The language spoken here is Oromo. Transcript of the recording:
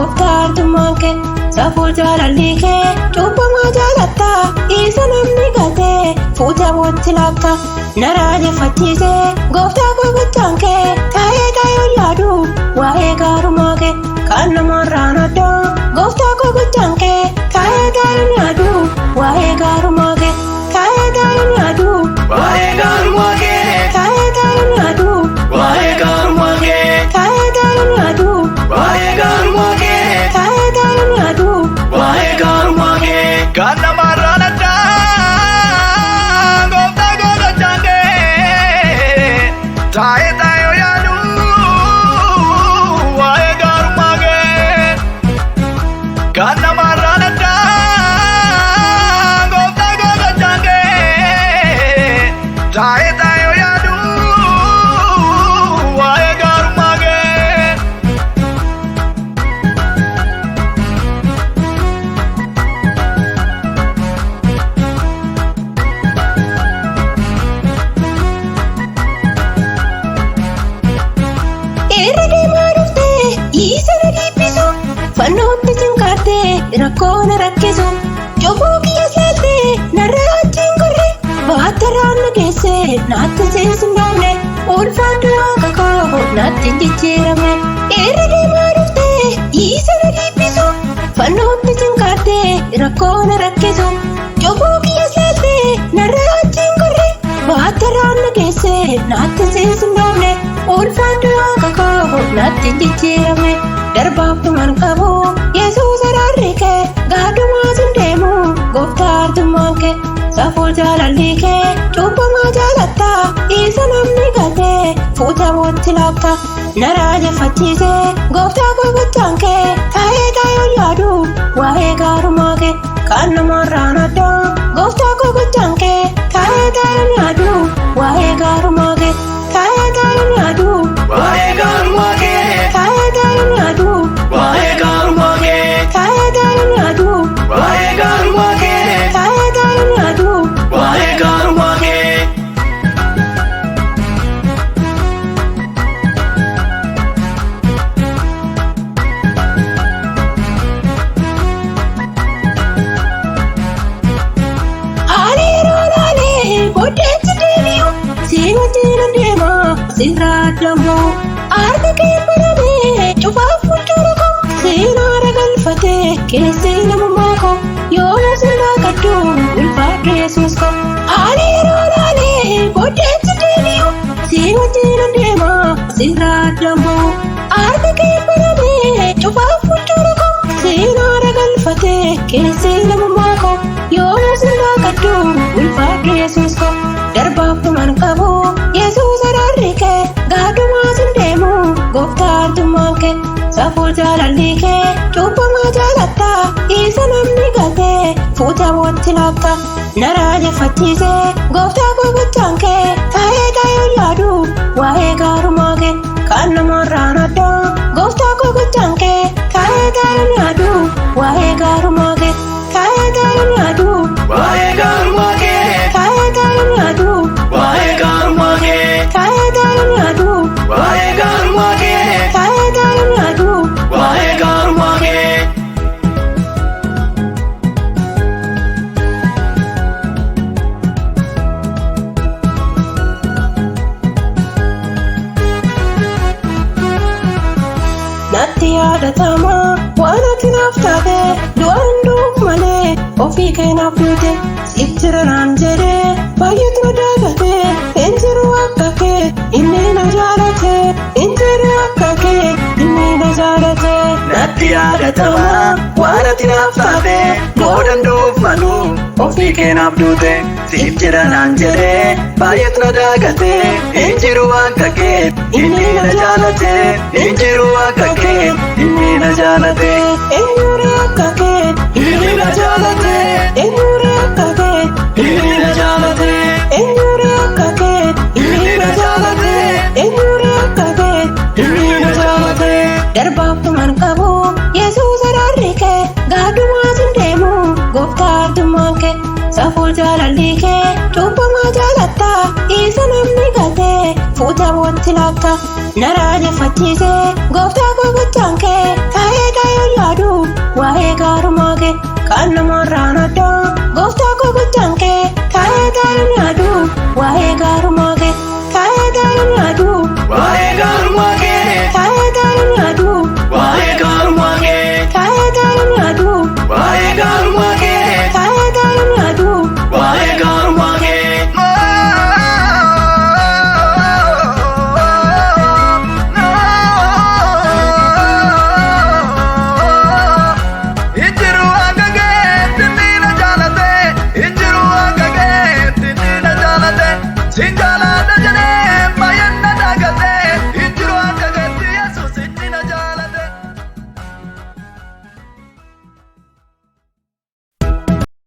gooftaa arjummaan kee saafuu jaalalli kee cubbamaa jaalatta isa namni gatee fuuta bootti laafta na raajeffachiisee gooftaa gooftaan kee taa'ee yaadu waa'ee gaarummaa kee kan namarraan addaa gooftaa gooftaan kee taa'ee yaadu waa'ee gaarummaa kee taa'ee yaadu waa'ee gaarummaa kee taa'ee yaadu waa'ee gaarummaa kee taa'ee yaadu waa'ee gaarummaa kee taa'ee yaadu waa'ee gaarummaa kee kan namarraan addaa gooftaa gooftaan kee taa'ee yaadu waa'ee gaarummaa kee kan namarraan addaa gooftaa gooftaan kee taa'ee yaadu waa'ee gaarummaa kee. irra deemaa dhuftee isa na dhiphisu fannootti sinqaattee rakkoo na rakkisu cufuu kiyya seeltee narra achiin gorre baattaraan na geesse naatti seensifamne ulfaaddu waaqa koo naatti hin jijjiiramne irra deemaa dhuftee isa na dhiphisu fannootti sinqaattee rakkoo na rakkisu cufuu kiyya seeltee narra achiin gorre baattaraan na geesse naatti seensifamne ulfaaddu waaqa koo naatti hin jijjiiramne darbaaf dhuman qabu yesuus araarri kee gaadhumaa sin deemu gooftaa arjummaan kee saafuu jaalalli kee cubbamaa jaalatta isa namni gatee fuuta bootti laafta na raajeffachiisee gooftaa gooftaan kee taa'ee yaadu waa'ee gaarummaa kee kan namarraan addaa gooftaa gooftaan kee taa'ee yaadu waa'ee gaarummaa kee taa'ee yaadu Waa'ee gaarummaa kee taa'ee yaadu waa'ee gaarummaa kee taa'ee yaadu waa'ee gaarummaa kee taa'ee yaadu waa'ee gaarummaa kee. hariiroo laalee booddeetti deebi'u siin wajjin deemaa sirraa addamu harka kee baramee cufaaf fuuldura koo siin haara galfatee keessi namummaa koo yoona sirraa kaddu ulfaadhu yesuus koo hariiroo laalee booddeetti deebi'u siin wajjin deemaa sirraa addamu harka kee baramee cufaaf fuuldura koo siin haara galfatee keessi namummaa koo yoona sirraa kaddu ulfaadhu yesuus koo darbaaf dhuman qabu yesuus araarri kee gaadhumaa sin deemu gooftaa arjummaan kee saafuu jaalalli kee cubbamaa jaalatta isa namni gatee fuuta bootti laafta na raajeffachiisee gooftaa gooftaan kee taa'ee yaadu waa'ee gaarummaa kee kan namarraan addaa gooftaa gooftaan kee taa'ee yaadu waa'ee gaarummaa kee taa'ee yaadu Waa'ee gaarummaa kee taa'ee yaadu waa'ee gaarummaa kee taa'ee yaadu waa'ee gaarummaa kee taa'ee yaadu waa'ee gaarummaa kee. natti yaadatama waan ati naaf taate du'aan du'uuf malee ofii kee naaf duute siif jira naan jedhee baay'eetu na daagate hin jiru akka kee inni na jaalate hin jiru akka kee inni na jaalate Natti yaadatama waan ati naaf taate du'aan du'uuf malu ofii kee naaf duute siif jira naan jedhee baay'eetu na daagate hin jiru akka kee inni na jaalate hin jiru akka kee inni na jaalate eenyuure akka kee inni na jaalate eenyuure akka kee inni na jaalate eenyuure akka kee inni na jaalate eenyuure akka kee inni na jaalate. darbaaf dhuman qabu yesuus araarri kee gaadhumaa sin deemu gooftaa arjummaan kee saafuu jaalalli kee cubbamaa jaalatta isa namni gatee fuuta bootti laafta na raajeffachiisee gooftaa gooftaan kee taa'ee kan namarraan